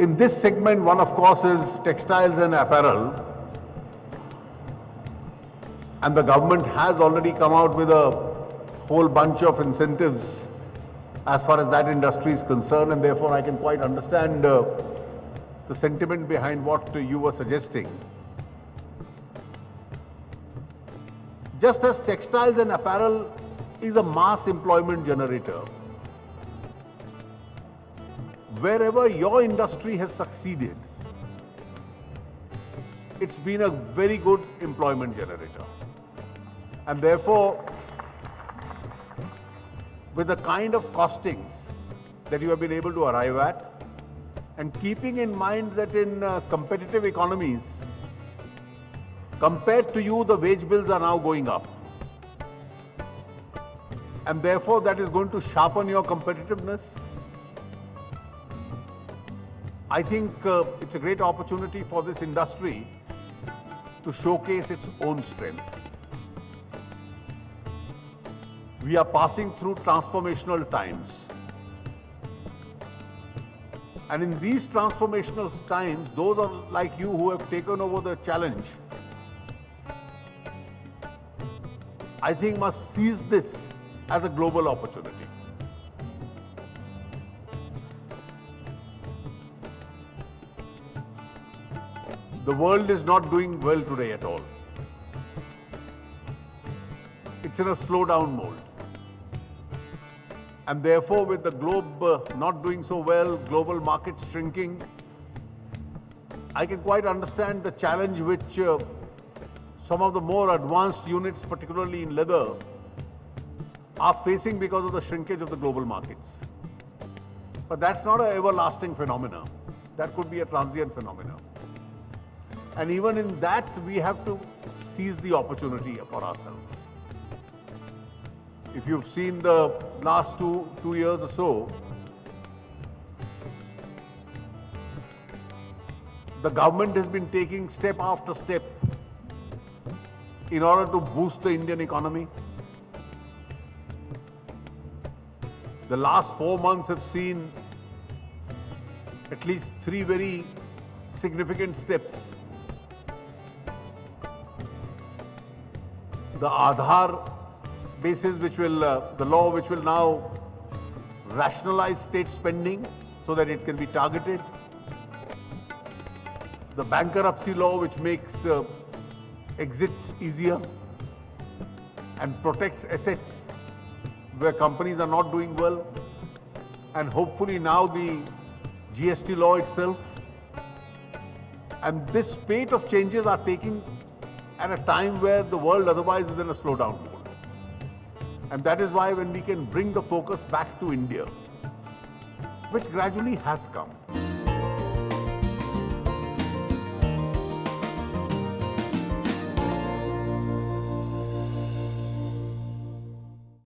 In this segment, one of course is textiles and apparel. And the government has already come out with a whole bunch of incentives as far as that industry is concerned, and therefore I can quite understand the sentiment behind what you were suggesting. Just as textiles and apparel is a mass employment generator, wherever your industry has succeeded, it's been a very good employment generator. And therefore, with the kind of costings that you have been able to arrive at, and keeping in mind that in competitive economies, compared to you, the wage bills are now going up. And therefore, that is going to sharpen your competitiveness. I think it's a great opportunity for this industry to showcase its own strength. We are passing through transformational times. And in these transformational times, those are like you who have taken over the challenge, I think must seize this as a global opportunity. The world is not doing well today at all. It's in a slowdown mode. And therefore, with the globe not doing so well, global markets shrinking, I can quite understand the challenge which some of the more advanced units, particularly in leather, are facing because of the shrinkage of the global markets. But that's not an everlasting phenomena. That could be a transient phenomena. And even in that, we have to seize the opportunity for ourselves. If you've seen the last two years or so, the government has been taking step after step in order to boost the Indian economy. The last 4 months have seen at least 3 very significant steps. The Aadhaar basis, which will, the law which will now rationalize state spending so that it can be targeted. The bankruptcy law, which makes exits easier and protects assets where companies are not doing well. And hopefully now the GST law itself. And this spate of changes are taking at a time where the world otherwise is in a slowdown mode. And that is why when we can bring the focus back to India, which gradually has come.